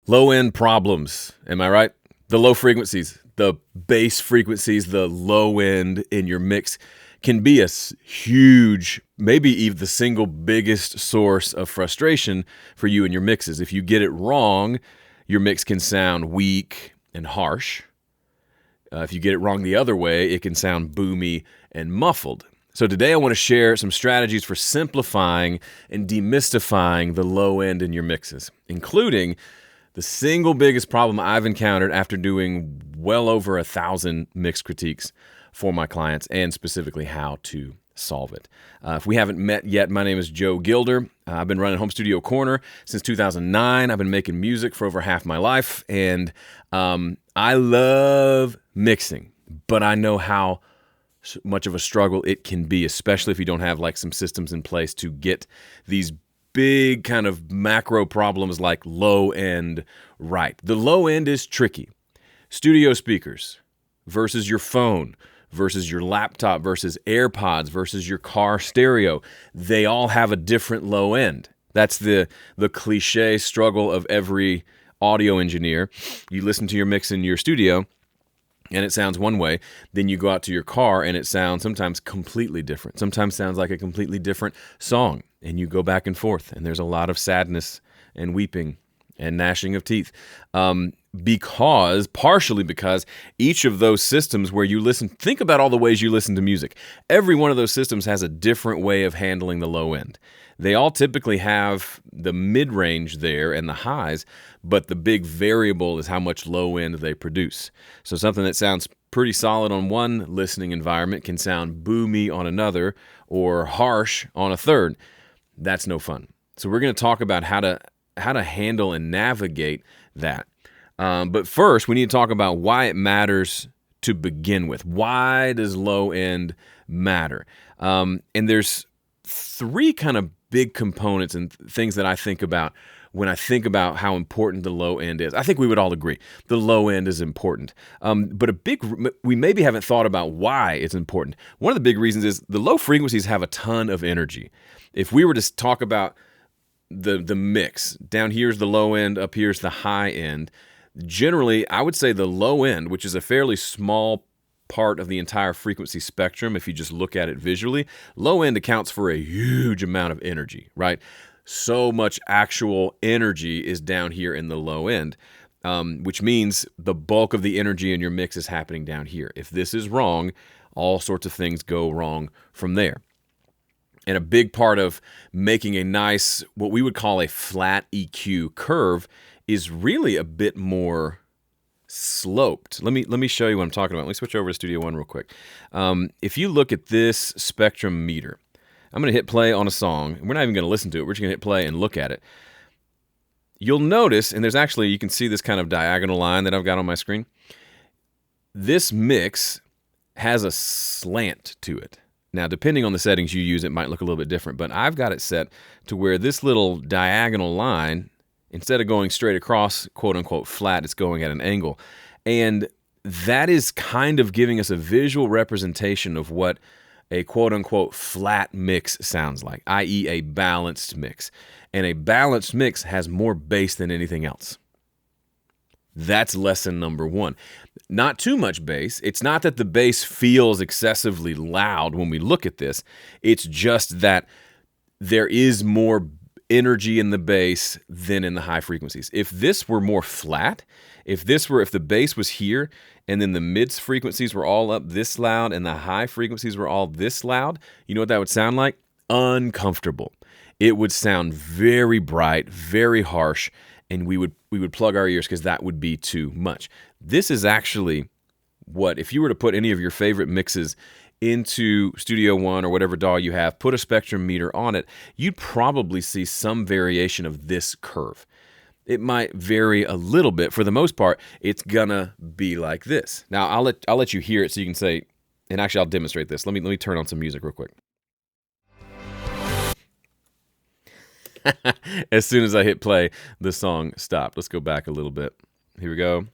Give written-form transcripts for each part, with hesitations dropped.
Low end problems, am I right? The low frequencies, the bass frequencies, the low end in your mix can be a huge, maybe even the single biggest source of frustration for you in your mixes. If you get it wrong, your mix can sound weak and harsh. If you get it wrong the other way, it can sound boomy and muffled. So today I want to share some strategies for simplifying and demystifying the low end in your mixes, including the single biggest problem I've encountered after doing well over 1,000 mix critiques for my clients, and specifically how to solve it. If we haven't met yet, my name is Joe Gilder. I've been running Home Studio Corner since 2009. I've been making music for over half my life, and I love mixing, but I know how much of a struggle it can be, especially if you don't have like some systems in place to get these big kind of macro problems like low end right. The low end is tricky. Studio speakers versus your phone versus your laptop versus AirPods versus your car stereo. They all have a different low end. That's the cliche struggle of every audio engineer. You listen to your mix in your studio and it sounds one way, then you go out to your car and it sounds sometimes completely different. Sometimes sounds like a completely different song, and you go back and forth, and there's a lot of sadness and weeping and gnashing of teeth. Partially because each of those systems where you listen, think about all the ways you listen to music. Every one of those systems has a different way of handling the low end. They all typically have the mid-range there and the highs, but the big variable is how much low end they produce. So something that sounds pretty solid on one listening environment can sound boomy on another or harsh on a third. That's no fun. So we're going to talk about how to handle and navigate that. But first, we need to talk about why it matters to begin with. Why does low end matter? And there's three kind of big components and things that I think about when I think about how important the low end is. I think we would all agree the low end is important. But we maybe haven't thought about why it's important. One of the big reasons is the low frequencies have a ton of energy. If we were to talk about the mix, down here's the low end, up here's the high end. Generally, I would say the low end, which is a fairly small part of the entire frequency spectrum, if you just look at it visually, low end accounts for a huge amount of energy, right? So much actual energy is down here in the low end, which means the bulk of the energy in your mix is happening down here. If this is wrong, all sorts of things go wrong from there. And a big part of making a nice, what we would call a flat EQ curve, is really a bit more sloped. Let me show you what I'm talking about. Let me switch over to Studio One real quick. If you look at this spectrum meter, I'm going to hit play on a song. We're not even going to listen to it. We're just going to hit play and look at it. You'll notice, and there's actually, you can see this kind of diagonal line that I've got on my screen. This mix has a slant to it. Now, depending on the settings you use, it might look a little bit different, but I've got it set to where this little diagonal line, instead of going straight across, quote unquote, flat, it's going at an angle. And that is kind of giving us a visual representation of what a quote unquote flat mix sounds like, i.e. a balanced mix. And a balanced mix has more bass than anything else. That's lesson number one. Not too much bass. It's not that the bass feels excessively loud when we look at this. It's just that there is more energy in the bass than in the high frequencies. If this were more flat, if the bass was here and then the mid frequencies were all up this loud and the high frequencies were all this loud, you know what that would sound like? Uncomfortable. It would sound very bright, very harsh, and we would plug our ears because that would be too much. This is actually what, if you were to put any of your favorite mixes into Studio One or whatever DAW you have, put a spectrum meter on it, you'd probably see some variation of this curve. It might vary a little bit. For the most part, it's gonna be like this. Now, I'll let you hear it so you can say, and actually I'll demonstrate this. Let me turn on some music real quick. As soon as I hit play, the song stopped. Let's go back a little bit. Here we go.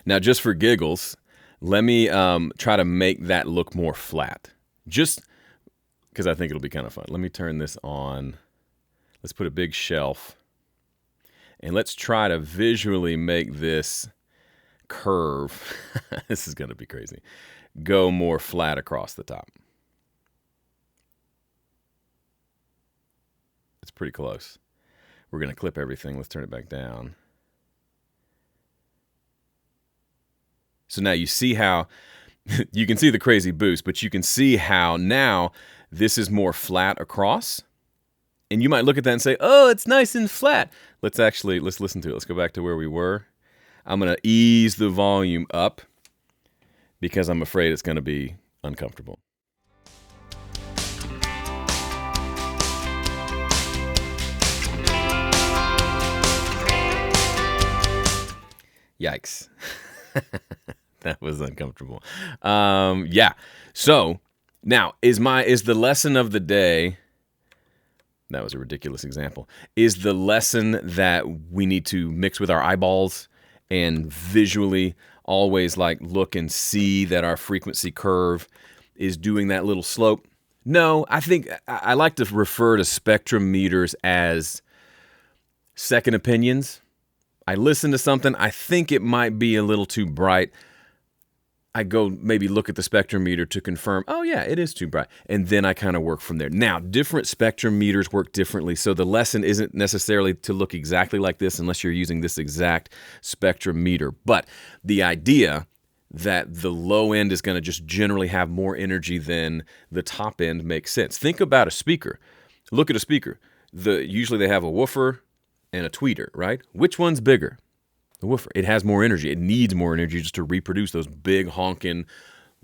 Now, just for giggles, let me try to make that look more flat. Just because I think it'll be kind of fun. Let me turn this on. Let's put a big shelf. And let's try to visually make this curve. This is going to be crazy. Go more flat across the top. It's pretty close. We're going to clip everything. Let's turn it back down. So now you see how, you can see the crazy boost, but you can see how now this is more flat across. And you might look at that and say, oh, it's nice and flat. Let's listen to it. Let's go back to where we were. I'm going to ease the volume up because I'm afraid it's going to be uncomfortable. Yikes. That was uncomfortable. Yeah. So now is the lesson of the day. That was a ridiculous example. Is the lesson that we need to mix with our eyeballs and visually always like look and see that our frequency curve is doing that little slope? No, I think I like to refer to spectrum meters as second opinions. I listen to something, I think it might be a little too bright. I go maybe look at the spectrum meter to confirm, oh yeah, it is too bright. And then I kind of work from there. Now, different spectrum meters work differently. So the lesson isn't necessarily to look exactly like this unless you're using this exact spectrum meter. But the idea that the low end is going to just generally have more energy than the top end makes sense. Think about a speaker. Look at a speaker. Usually they have a woofer and a tweeter, right? Which one's bigger? The woofer. It has more energy. It needs more energy just to reproduce those big honking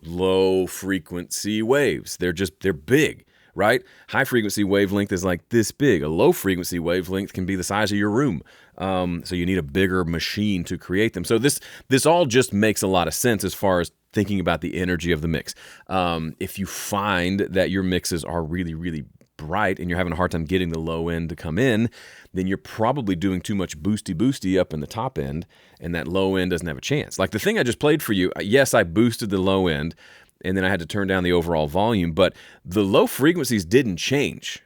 low frequency waves. They're big, right? High frequency wavelength is like this big. A low frequency wavelength can be the size of your room. So you need a bigger machine to create them. So this all just makes a lot of sense as far as thinking about the energy of the mix. If you find that your mixes are really, really bright and you're having a hard time getting the low end to come in, then you're probably doing too much boosty up in the top end, and that low end doesn't have a chance. Like the thing I just played for you, yes, I boosted the low end, and then I had to turn down the overall volume, but the low frequencies didn't change.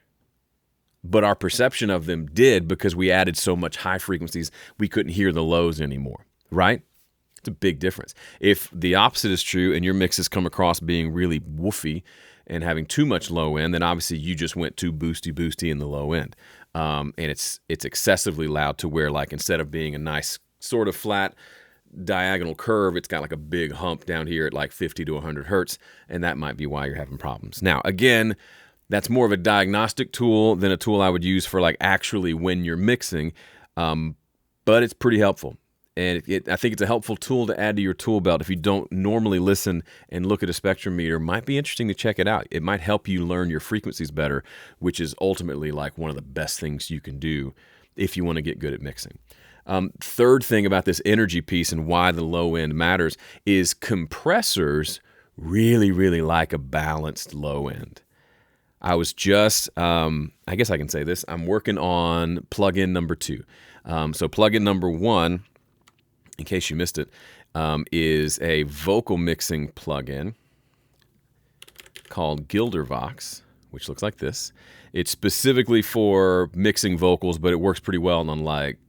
But our perception of them did because we added so much high frequencies, we couldn't hear the lows anymore, right? It's a big difference. If the opposite is true and your mixes come across being really woofy and having too much low end, then obviously you just went too boosty in the low end. And it's excessively loud to where, like, instead of being a nice sort of flat diagonal curve, it's got like a big hump down here at like 50 to 100 hertz, and that might be why you're having problems. Now, again, that's more of a diagnostic tool than a tool I would use for like actually when you're mixing, but it's pretty helpful. And I think it's a helpful tool to add to your tool belt. If you don't normally listen and look at a spectrum meter, it might be interesting to check it out. It might help you learn your frequencies better, which is ultimately like one of the best things you can do if you want to get good at mixing. Third thing about this energy piece and why the low end matters is compressors really, really like a balanced low end. I was just, I guess I can say this, I'm working on plugin number 2. So plugin number 1, in case you missed it, is a vocal mixing plugin called Gilder, which looks like this. It's specifically for mixing vocals, but it works pretty well on like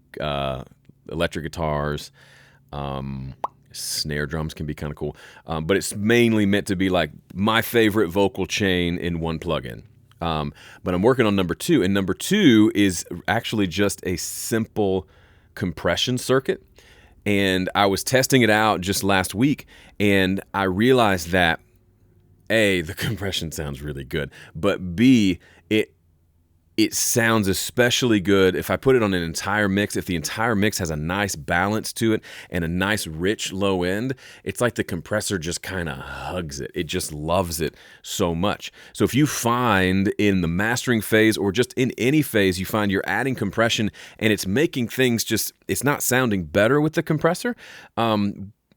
electric guitars. Snare drums can be kind of cool. But it's mainly meant to be like my favorite vocal chain in one plugin. But I'm working on number 2, and number 2 is actually just a simple compression circuit. And I was testing it out just last week, and I realized that A, the compression sounds really good, but B, it sounds especially good if I put it on an entire mix. If the entire mix has a nice balance to it and a nice rich low end, it's like the compressor just kind of hugs it. It just loves it so much. So if you find in the mastering phase or just in any phase, you find you're adding compression and it's making things just, it's not sounding better with the compressor,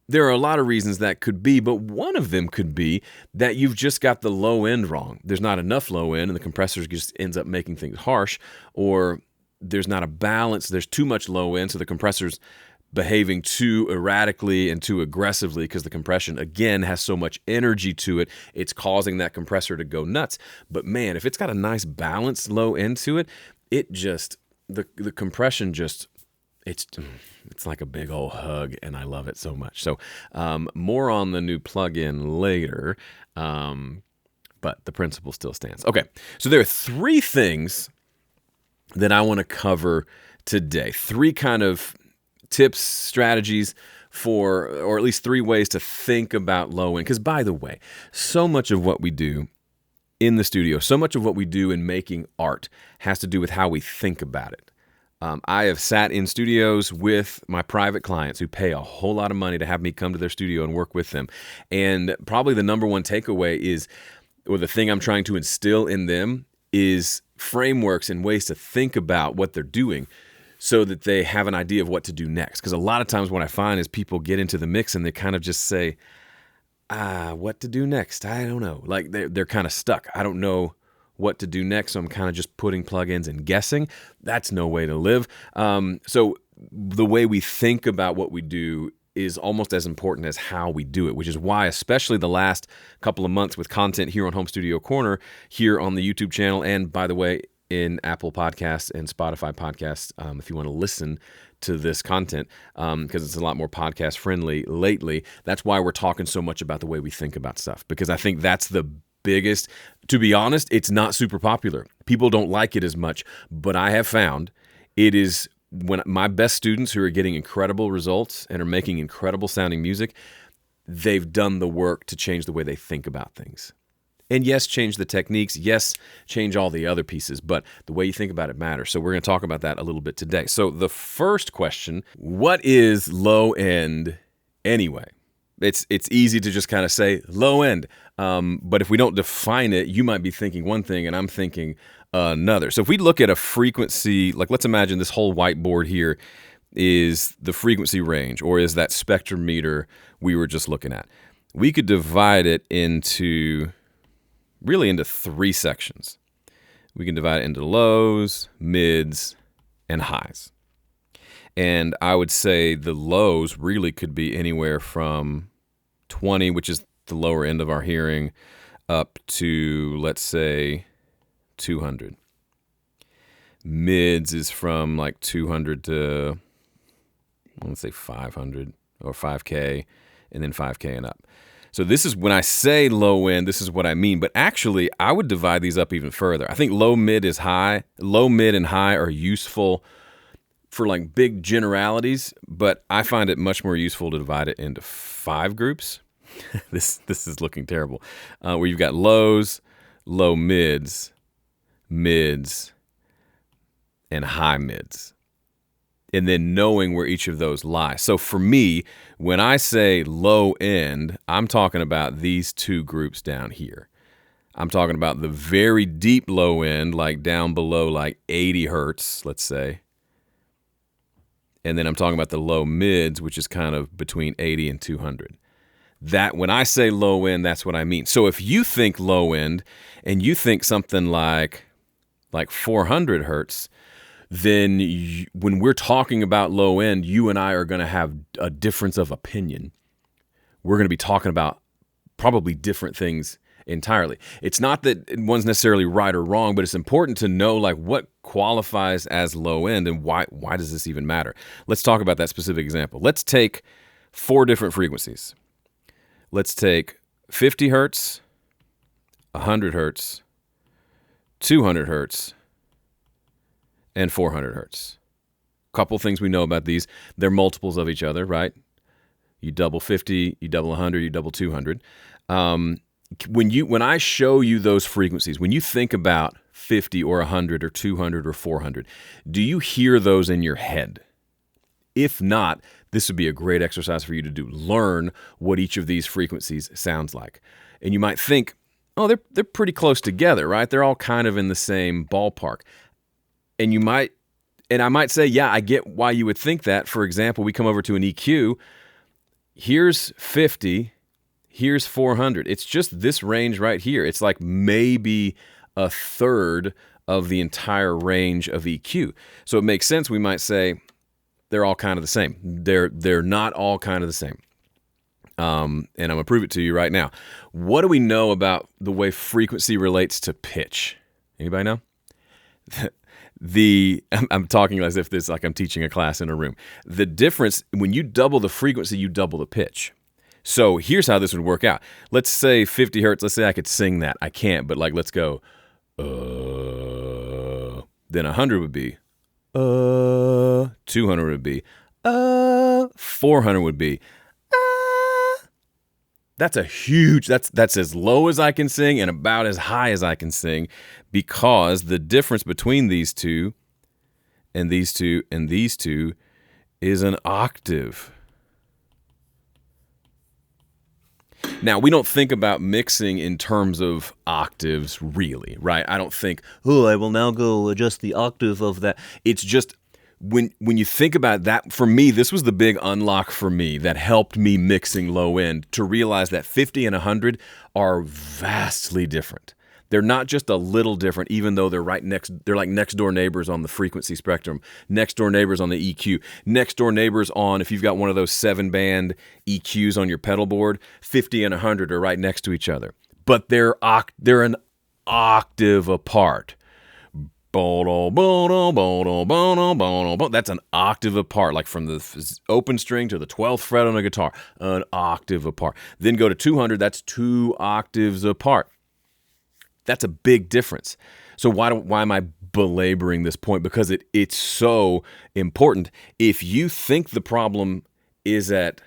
there are a lot of reasons that could be, but one of them could be that you've just got the low end wrong. There's not enough low end, and the compressor just ends up making things harsh, or there's not a balance. There's too much low end, so the compressor's behaving too erratically and too aggressively because the compression, again, has so much energy to it. It's causing that compressor to go nuts. But man, if it's got a nice balanced low end to it, it just, the compression just, it's like a big old hug, and I love it so much. So more on the new plugin later, but the principle still stands. Okay, so there are 3 things that I want to cover today. 3 kind of tips, strategies for, or at least 3 ways to think about low end. Because by the way, so much of what we do in the studio, so much of what we do in making art has to do with how we think about it. I have sat in studios with my private clients who pay a whole lot of money to have me come to their studio and work with them. And probably the number one takeaway is, or the thing I'm trying to instill in them is frameworks and ways to think about what they're doing so that they have an idea of what to do next. Because a lot of times what I find is people get into the mix and they kind of just say, what to do next? I don't know. Like they're kind of stuck. I don't know what to do next, so I'm kind of just putting plugins and guessing. That's no way to live. So the way we think about what we do is almost as important as how we do it, which is why, especially the last couple of months with content here on Home Studio Corner, here on the YouTube channel, and by the way, in Apple Podcasts and Spotify Podcasts, if you want to listen to this content, because it's a lot more podcast friendly lately. That's why we're talking so much about the way we think about stuff, because I think that's the biggest. To be honest, it's not super popular. People don't like it as much, but I have found it is when my best students who are getting incredible results and are making incredible sounding music, they've done the work to change the way they think about things. And yes, change the techniques. Yes, change all the other pieces, but the way you think about it matters. So we're going to talk about that a little bit today. So the first question, what is low end anyway? It's easy to just kind of say low end, but if we don't define it, you might be thinking one thing and I'm thinking another. So if we look at a frequency, like let's imagine this whole whiteboard here is the frequency range, or is that spectrum meter we were just looking at. We could divide it into 3 sections. We can divide it into lows, mids, and highs. And I would say the lows really could be anywhere from 20, which is the lower end of our hearing, up to, let's say, 200. Mids is from like 200 to, let's say 500 or 5K, and then 5K and up. So this is when I say low end, this is what I mean. But actually, I would divide these up even further. I think low, mid is high. Low, mid, and high are useful for like big generalities, but I find it much more useful to divide it into 5 groups. This is looking terrible. Where you've got lows, low mids, mids, and high mids. And then knowing where each of those lie. So for me, when I say low end, I'm talking about these 2 groups down here. I'm talking about the very deep low end, like down below like 80 hertz, let's say. And then I'm talking about the low mids, which is kind of between 80 and 200. That when I say low end, that's what I mean. So if you think low end and you think something like 400 hertz, then when we're talking about low end, you and I are going to have a difference of opinion. We're going to be talking about probably different things entirely. It's not that one's necessarily right or wrong, but it's important to know like what qualifies as low end and why does this even matter? Let's talk about that specific example. Let's take 4 different frequencies. Let's take 50 hertz, 100 hertz, 200 hertz, and 400 hertz. Couple things we know about these. They're multiples of each other, right? You double 50, you double 100, you double 200. When I show you those frequencies, when you think about 50 or 100 or 200 or 400, do you hear those in your head? If not, this would be a great exercise for you to do. Learn what each of these frequencies sounds like. And you might think, oh, they're pretty close together, right? They're all kind of in the same ballpark. And I might say, yeah, I get why you would think that. For example, we come over to an EQ. Here's 50. Here's 400. It's just this range right here. It's like maybe a third of the entire range of EQ. So it makes sense. We might say they're all kind of the same. They're not all kind of the same. And I'm going to prove it to you right now. What do we know about the way frequency relates to pitch? Anybody know? I'm talking as if this like I'm teaching a class in a room. The difference, when you double the frequency, you double the pitch. So here's how this would work out. Let's say 50 hertz. Let's say I could sing that. I can't, but like, let's go. Then 100 would be. 200 would be. 400 would be. That's a huge, that's as low as I can sing and about as high as I can sing, because the difference between these two and these two and these two is an octave. Now, we don't think about mixing in terms of octaves really, right? I don't think, I will now go adjust the octave of that. It's just, when you think about that, for me, this was the big unlock for me that helped me mixing low end, to realize that 50 and 100 are vastly different. They're not just a little different, even though they're like next door neighbors on the frequency spectrum, next door neighbors on the EQ, next door neighbors on, if you've got one of those 7-band EQs on your pedal board, 50 and 100 are right next to each other, but they're an octave apart. That's an octave apart, like from the open string to the 12th fret on a guitar, an octave apart. Then go to 200, that's 2 octaves apart. That's a big difference. So why am I belaboring this point? Because it's so important. If you think the problem is at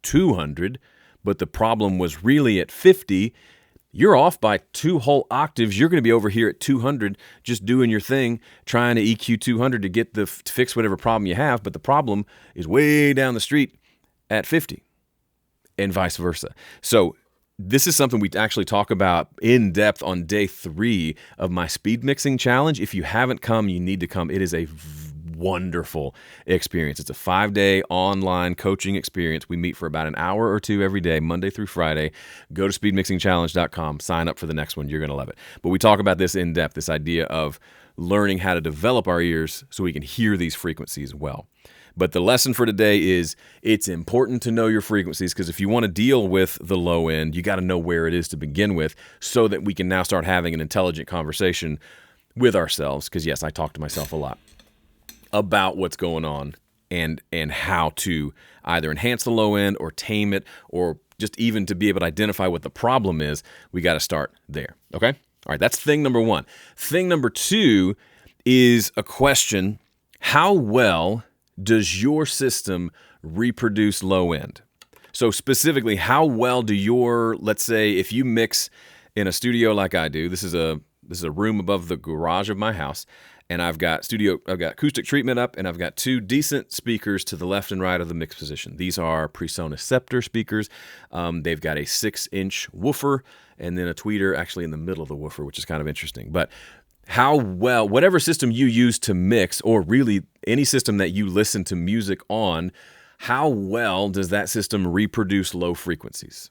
200, but the problem was really at 50, you're off by 2 whole octaves. You're going to be over here at 200, just doing your thing, trying to EQ 200 to get to fix whatever problem you have, but the problem is way down the street at 50, and vice versa. So this is something we actually talk about in depth on day 3 of my speed mixing challenge. If you haven't come, you need to come. It is a wonderful experience. It's a 5-day online coaching experience. We meet for about an hour or 2 every day, Monday through Friday. Go to speedmixingchallenge.com, sign up for the next one. You're going to love it. But we talk about this in depth, this idea of learning how to develop our ears so we can hear these frequencies well. But the lesson for today is it's important to know your frequencies, because if you want to deal with the low end, you got to know where it is to begin with, so that we can now start having an intelligent conversation with ourselves. Because yes, I talk to myself a lot about what's going on and how to either enhance the low end or tame it, or just even to be able to identify what the problem is. We got to start there. Okay? All right, that's thing number 1. Thing number 2 is a question: how well does your system reproduce low end? So specifically, how well do let's say if you mix in a studio like I do, this is a room above the garage of my house, and I've got acoustic treatment up, and I've got 2 decent speakers to the left and right of the mix position. These are PreSonus Scepter speakers. They've got a 6-inch woofer and then a tweeter actually in the middle of the woofer, which is kind of interesting. But how well, whatever system you use to mix, or really any system that you listen to music on, how well does that system reproduce low frequencies?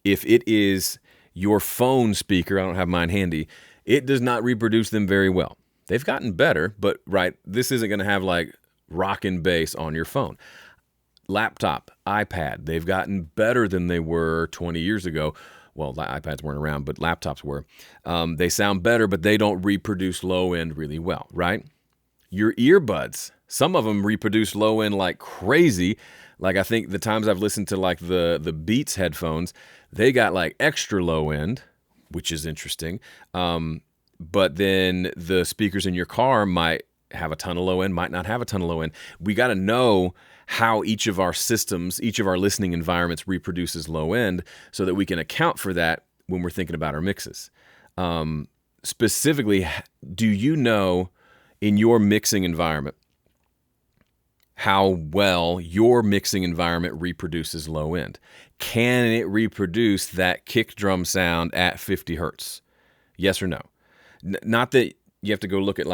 If it is your phone speaker, I don't have mine handy, it does not reproduce them very well. They've gotten better, but right, this isn't going to have like rockin' bass on your phone. Laptop, iPad, they've gotten better than they were 20 years ago. Well, iPads weren't around, but laptops were. They sound better, but they don't reproduce low end really well, right? Your earbuds, some of them reproduce low end like crazy. Like I think the times I've listened to like the Beats headphones, they got like extra low end, which is interesting. But then the speakers in your car might have a ton of low end, might not have a ton of low end. We got to know how each of our systems, each of our listening environments reproduces low end, so that we can account for that when we're thinking about our mixes. Specifically, do you know in your mixing environment how well your mixing environment reproduces low end? Can it reproduce that kick drum sound at 50 hertz? Yes or no? Not that you have to go look at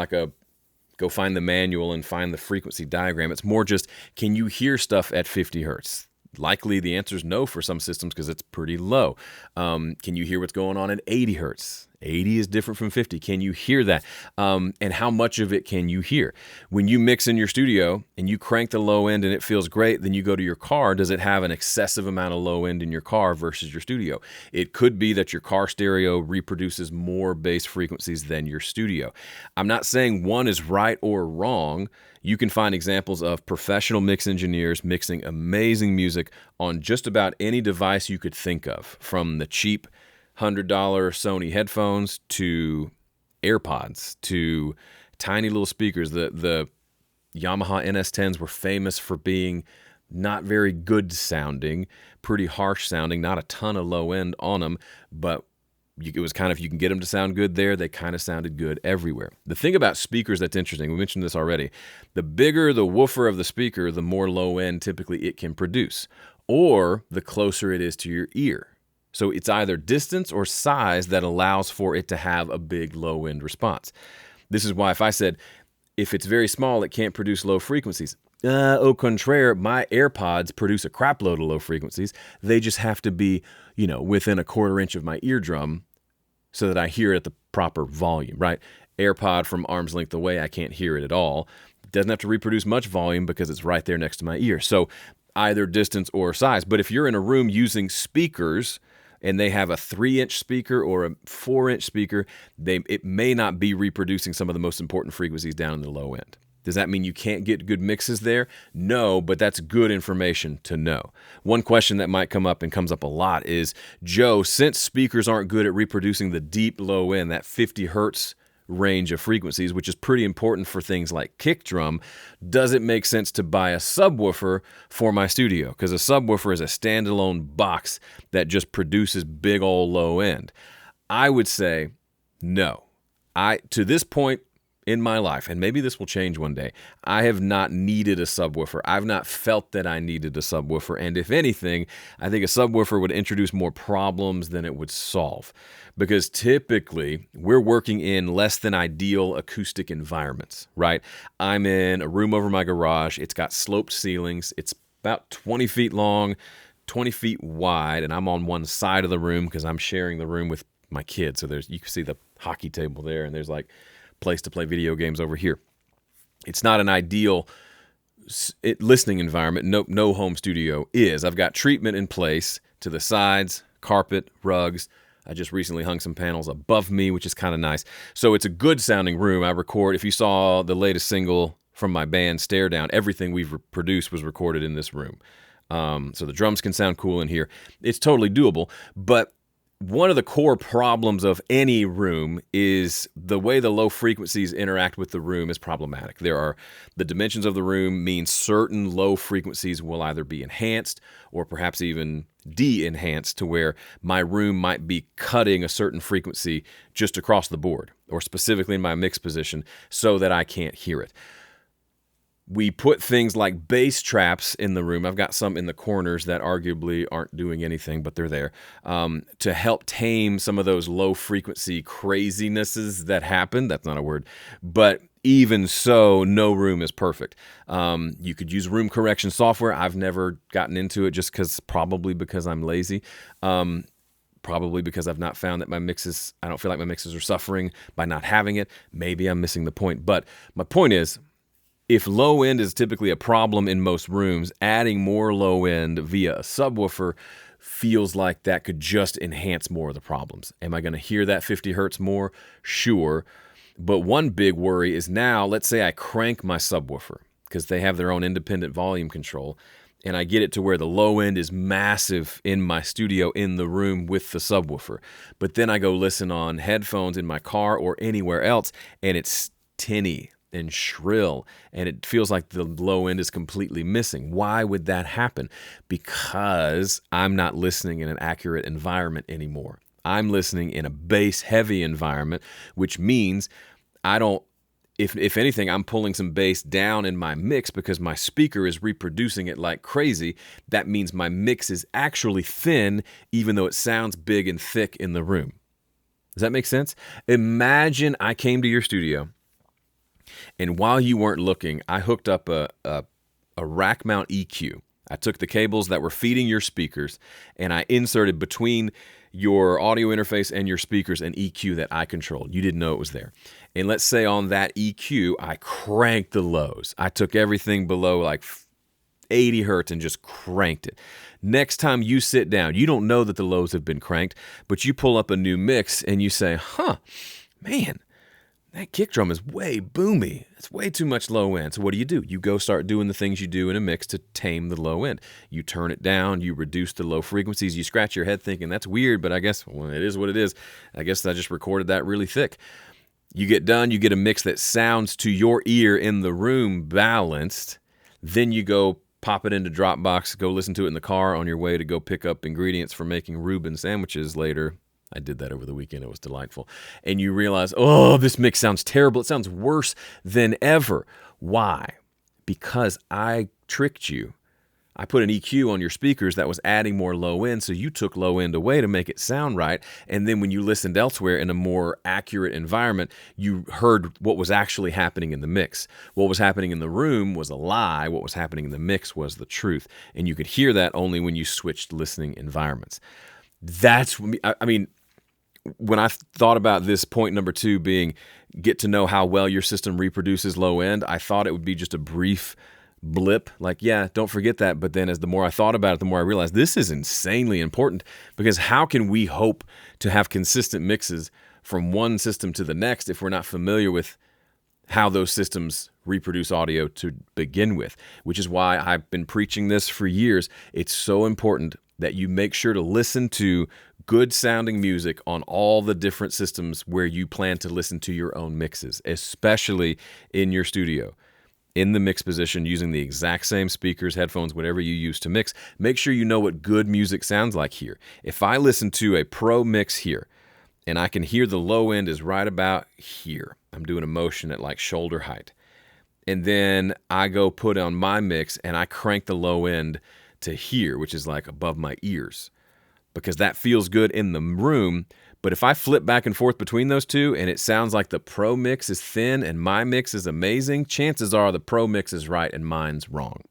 go find the manual and find the frequency diagram. It's more just, can you hear stuff at 50 hertz? Likely the answer is no for some systems, because it's pretty low. Can you hear what's going on at 80 hertz? 80 is different from 50. Can you hear that? And how much of it can you hear? When you mix in your studio and you crank the low end and it feels great, then you go to your car. Does it have an excessive amount of low end in your car versus your studio? It could be that your car stereo reproduces more bass frequencies than your studio. I'm not saying one is right or wrong. You can find examples of professional mix engineers mixing amazing music on just about any device you could think of, from the cheap $100 Sony headphones to AirPods to tiny little speakers. The Yamaha NS10s were famous for being not very good sounding, pretty harsh sounding, not a ton of low end on them, but it was kind of, you can get them to sound good there, they kind of sounded good everywhere. The thing about speakers that's interesting, we mentioned this already, the bigger the woofer of the speaker, the more low end typically it can produce, or the closer it is to your ear. So it's either distance or size that allows for it to have a big low end response. This is why if I said, if it's very small, it can't produce low frequencies. Au contraire, my AirPods produce a crap load of low frequencies. They just have to be, within a quarter inch of my eardrum so that I hear it at the proper volume, right? AirPod from arm's length away, I can't hear it at all. It doesn't have to reproduce much volume because it's right there next to my ear. So either distance or size. But if you're in a room using speakers and they have a 3-inch speaker or a 4-inch speaker, it may not be reproducing some of the most important frequencies down in the low end. Does that mean you can't get good mixes there? No, but that's good information to know. One question that might come up and comes up a lot is, Joe, since speakers aren't good at reproducing the deep low end, that 50 hertz range of frequencies, which is pretty important for things like kick drum, does it make sense to buy a subwoofer for my studio? Because a subwoofer is a standalone box that just produces big old low end. I would say no. To this point in my life, and maybe this will change one day, I have not needed a subwoofer. I've not felt that I needed a subwoofer. And if anything, I think a subwoofer would introduce more problems than it would solve. Because typically, we're working in less than ideal acoustic environments, right? I'm in a room over my garage. It's got sloped ceilings. It's about 20 feet long, 20 feet wide, and I'm on one side of the room because I'm sharing the room with my kids. So you can see the hockey table there, and there's like place to play video games over here. It's not an ideal listening environment. No home studio is. I've got treatment in place to the sides, carpet, rugs. I just recently hung some panels above me, which is kind of nice. So it's a good sounding room. I record, if you saw the latest single from my band, Stare Down, everything we've produced was recorded in this room. So the drums can sound cool in here. It's totally doable, but one of the core problems of any room is the way the low frequencies interact with the room is problematic. The dimensions of the room mean certain low frequencies will either be enhanced or perhaps even de-enhanced to where my room might be cutting a certain frequency just across the board or specifically in my mix position so that I can't hear it. We put things like bass traps in the room. I've got some in the corners that arguably aren't doing anything, but they're there to help tame some of those low frequency crazinesses that happen. That's not a word. But even so, no room is perfect. You could use room correction software. I've never gotten into it just probably because I'm lazy. Probably because I've not found that I don't feel like my mixes are suffering by not having it. Maybe I'm missing the point. But my point is, if low end is typically a problem in most rooms, adding more low end via a subwoofer feels like that could just enhance more of the problems. Am I going to hear that 50 hertz more? Sure. But one big worry is now, let's say I crank my subwoofer because they have their own independent volume control, and I get it to where the low end is massive in my studio in the room with the subwoofer. But then I go listen on headphones in my car or anywhere else, and it's tinny and shrill, and it feels like the low end is completely missing. Why would that happen? Because I'm not listening in an accurate environment anymore. I'm listening in a bass-heavy environment, which means if anything, I'm pulling some bass down in my mix because my speaker is reproducing it like crazy. That means my mix is actually thin, even though it sounds big and thick in the room. Does that make sense? Imagine I came to your studio, and while you weren't looking, I hooked up a rack mount EQ. I took the cables that were feeding your speakers, and I inserted between your audio interface and your speakers an EQ that I controlled. You didn't know it was there. And let's say on that EQ, I cranked the lows. I took everything below like 80 hertz and just cranked it. Next time you sit down, you don't know that the lows have been cranked, but you pull up a new mix and you say, man, that kick drum is way boomy. It's way too much low end. So what do? You go start doing the things you do in a mix to tame the low end. You turn it down, you reduce the low frequencies, you scratch your head thinking, that's weird, but I guess, it is what it is. I guess I just recorded that really thick. You get done, you get a mix that sounds to your ear in the room balanced. Then you go pop it into Dropbox, go listen to it in the car on your way to go pick up ingredients for making Reuben sandwiches later. I did that over the weekend. It was delightful. And you realize, this mix sounds terrible. It sounds worse than ever. Why? Because I tricked you. I put an EQ on your speakers that was adding more low end, so you took low end away to make it sound right. And then when you listened elsewhere in a more accurate environment, you heard what was actually happening in the mix. What was happening in the room was a lie. What was happening in the mix was the truth. And you could hear that only when you switched listening environments. That's, when I thought about this point number 2 being get to know how well your system reproduces low end, I thought it would be just a brief blip, like, yeah, don't forget that. But then as the more I thought about it, the more I realized this is insanely important, because how can we hope to have consistent mixes from one system to the next if we're not familiar with how those systems reproduce audio to begin with? Which is why I've been preaching this for years. It's so important that you make sure to listen to good sounding music on all the different systems where you plan to listen to your own mixes, especially in your studio. In the mix position, using the exact same speakers, headphones, whatever you use to mix, make sure you know what good music sounds like here. If I listen to a pro mix here, and I can hear the low end is right about here, I'm doing a motion at like shoulder height, and then I go put on my mix and I crank the low end to here, which is like above my ears, because that feels good in the room. But if I flip back and forth between those two and it sounds like the pro mix is thin and my mix is amazing, chances are the pro mix is right and mine's wrong.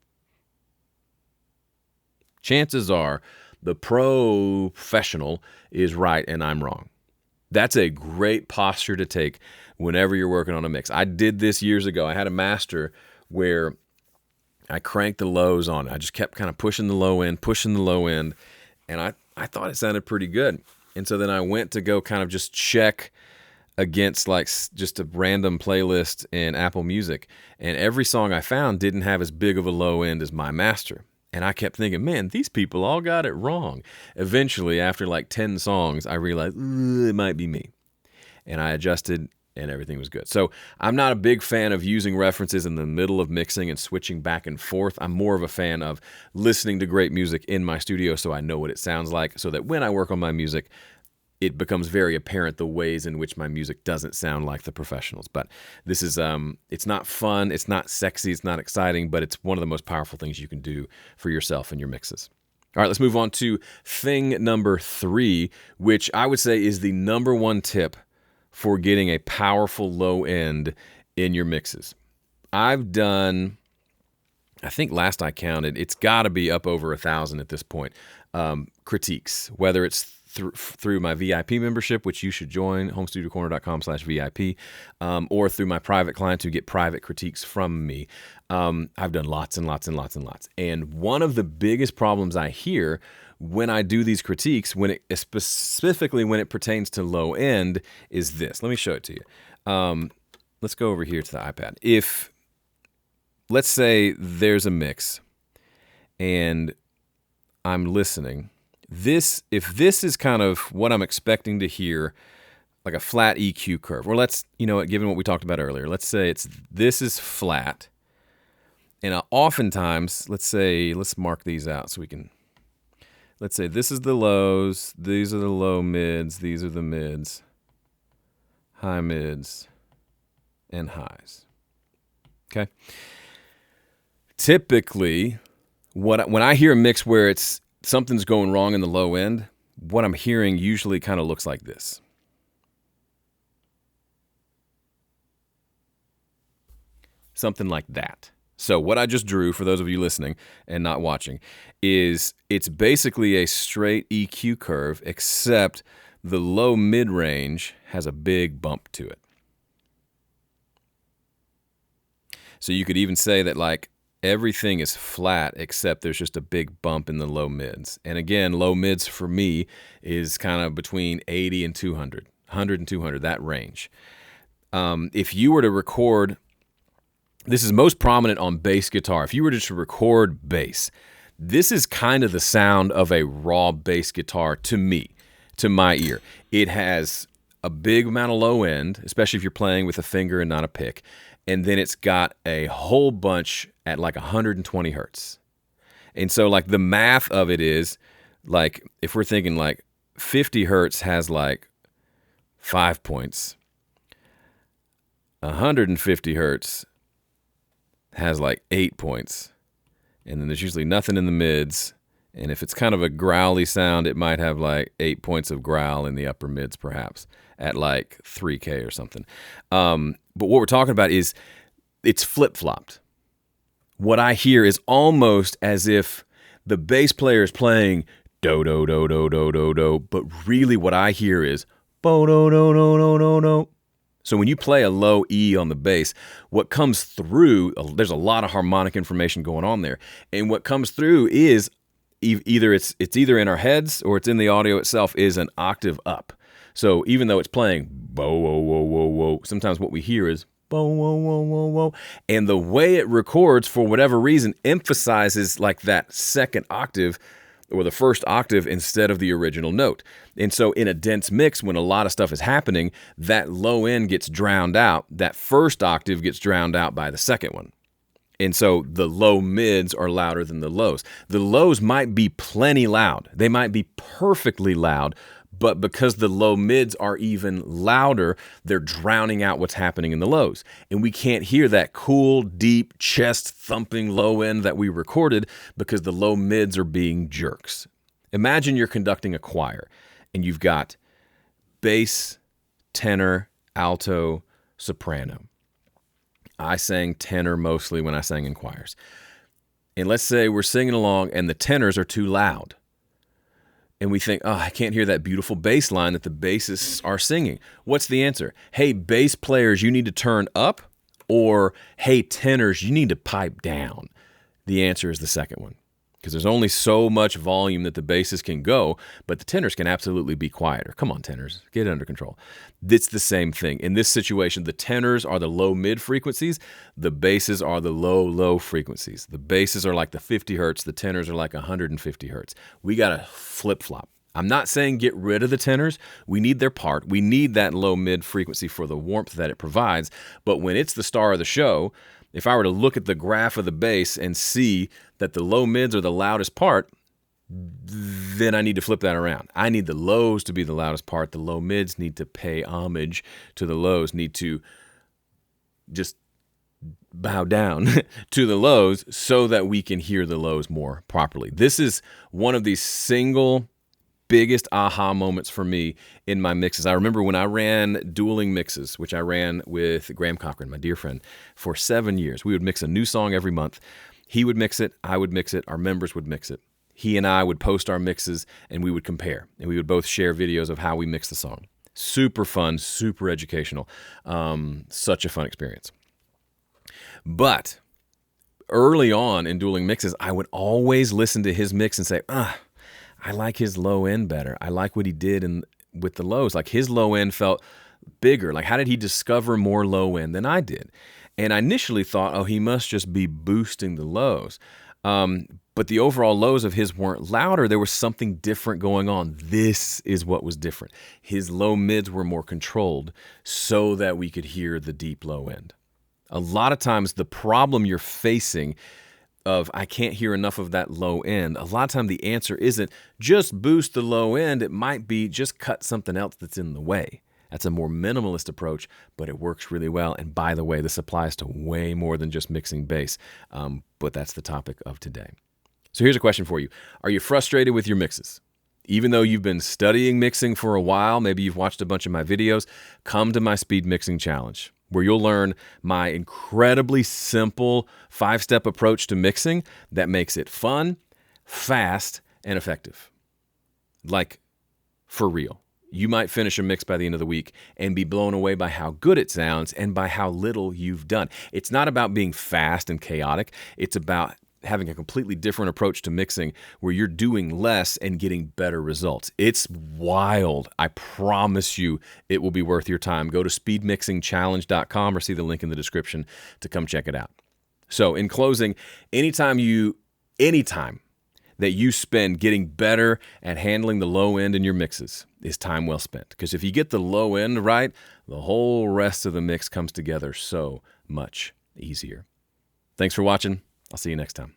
Chances are the professional is right and I'm wrong. That's a great posture to take whenever you're working on a mix. I did this years ago. I had a master where I cranked the lows on it. I just kept kind of pushing the low end, and I thought it sounded pretty good. And so then I went to go kind of just check against like just a random playlist in Apple Music. And every song I found didn't have as big of a low end as my master. And I kept thinking, man, these people all got it wrong. Eventually, after like 10 songs, I realized it might be me. And I adjusted and everything was good. So I'm not a big fan of using references in the middle of mixing and switching back and forth. I'm more of a fan of listening to great music in my studio so I know what it sounds like, so that when I work on my music, it becomes very apparent the ways in which my music doesn't sound like the professionals. But this is, it's not fun, it's not sexy, it's not exciting, but it's one of the most powerful things you can do for yourself and your mixes. All right, let's move on to thing number 3, which I would say is the number 1 tip for getting a powerful low end in your mixes. I've done, I think last I counted, it's got to be up over 1,000 at this point, critiques, whether it's through my VIP membership, which you should join, homestudiocorner.com/VIP, or through my private clients who get private critiques from me. I've done lots and lots and lots and lots. And one of the biggest problems I hear when I do these critiques, specifically when it pertains to low end, is this. Let me show it to you. Let's go over here to the iPad. If, let's say there's a mix and I'm listening, if this is kind of what I'm expecting to hear, like a flat EQ curve, or given what we talked about earlier, let's say this is flat, and oftentimes, let's mark these out so we can, let's say this is the lows, these are the low mids, these are the mids, high mids, and highs. Okay? Typically, when I hear a mix where something's going wrong in the low end, what I'm hearing usually kind of looks like this. Something like that. So what I just drew, for those of you listening and not watching, is it's basically a straight EQ curve, except the low mid-range has a big bump to it. So you could even say that like everything is flat except there's just a big bump in the low mids. And again, low mids for me is kind of between 80 and 200, 100 and 200, that range. If you were to record, this is most prominent on bass guitar. If you were to record bass, this is kind of the sound of a raw bass guitar to me, to my ear. It has a big amount of low end, especially if you're playing with a finger and not a pick. And then it's got a whole bunch at like 120 hertz. And so like the math of it is like, if we're thinking like 50 hertz has like 5 points, 150 hertz has like 8 points. And then there's usually nothing in the mids. And if it's kind of a growly sound, it might have like 8 points of growl in the upper mids, perhaps at like 3K or something. But what we're talking about is it's flip-flopped. What I hear is almost as if the bass player is playing do do do do do do do, but really what I hear is bo do do do do do do. So when you play a low E on the bass, what comes through, there's a lot of harmonic information going on there, and what comes through is either it's either in our heads or it's in the audio itself, is an octave up. So even though it's playing bo whoa whoa whoa whoa, sometimes what we hear is bo whoa whoa whoa whoa, and the way it records for whatever reason emphasizes like that second octave or the first octave instead of the original note. And so in a dense mix, when a lot of stuff is happening, that low end gets drowned out. That first octave gets drowned out by the second one. And so the low mids are louder than the lows. The lows might be plenty loud. They might be perfectly loud, but because the low mids are even louder, they're drowning out what's happening in the lows. And we can't hear that cool, deep, chest-thumping low end that we recorded because the low mids are being jerks. Imagine you're conducting a choir, and you've got bass, tenor, alto, soprano. I sang tenor mostly when I sang in choirs. And let's say we're singing along, and the tenors are too loud. And we think, oh, I can't hear that beautiful bass line that the bassists are singing. What's the answer? Hey, bass players, you need to turn up, or hey, tenors, you need to pipe down. The answer is the second one, because there's only so much volume that the basses can go, but the tenors can absolutely be quieter. Come on, tenors, get it under control. It's the same thing. In this situation, the tenors are the low-mid frequencies. The basses are the low-low frequencies. The basses are like the 50 hertz. The tenors are like 150 hertz. We got to flip-flop. I'm not saying get rid of the tenors. We need their part. We need that low-mid frequency for the warmth that it provides. But when it's the star of the show, if I were to look at the graph of the bass and see that the low mids are the loudest part, then I need to flip that around. I need the lows to be the loudest part. The low mids need to pay homage to the lows, need to just bow down to the lows so that we can hear the lows more properly. This is one of the single biggest aha moments for me in my mixes. I remember when I ran dueling mixes, which I ran with Graham Cochran, my dear friend, for 7 years. We would mix a new song every month. He would mix it, I would mix it, our members would mix it. He and I would post our mixes, and we would compare, and we would both share videos of how we mix the song. Super fun, super educational, such a fun experience. But early on in dueling mixes, I would always listen to his mix and say, I like his low end better. I like what he did with the lows. Like his low end felt bigger. Like how did he discover more low end than I did? And I initially thought, oh, he must just be boosting the lows. But the overall lows of his weren't louder. There was something different going on. This is what was different. His low mids were more controlled so that we could hear the deep low end. A lot of times the problem you're facing of I can't hear enough of that low end, a lot of time the answer isn't just boost the low end. It might be just cut something else that's in the way. That's a more minimalist approach, but it works really well. And by the way, this applies to way more than just mixing bass, but that's the topic of today. So here's a question for you. Are you frustrated with your mixes? Even though you've been studying mixing for a while, maybe you've watched a bunch of my videos, come to my speed mixing challenge. where you'll learn my incredibly simple 5-step approach to mixing that makes it fun, fast, and effective. Like, for real. You might finish a mix by the end of the week and be blown away by how good it sounds and by how little you've done. It's not about being fast and chaotic. It's about having a completely different approach to mixing where you're doing less and getting better results. It's wild. I promise you it will be worth your time. Go to speedmixingchallenge.com or see the link in the description to come check it out. So in closing, anytime that you spend getting better at handling the low end in your mixes is time well spent. Because if you get the low end right, the whole rest of the mix comes together so much easier. Thanks for watching. I'll see you next time.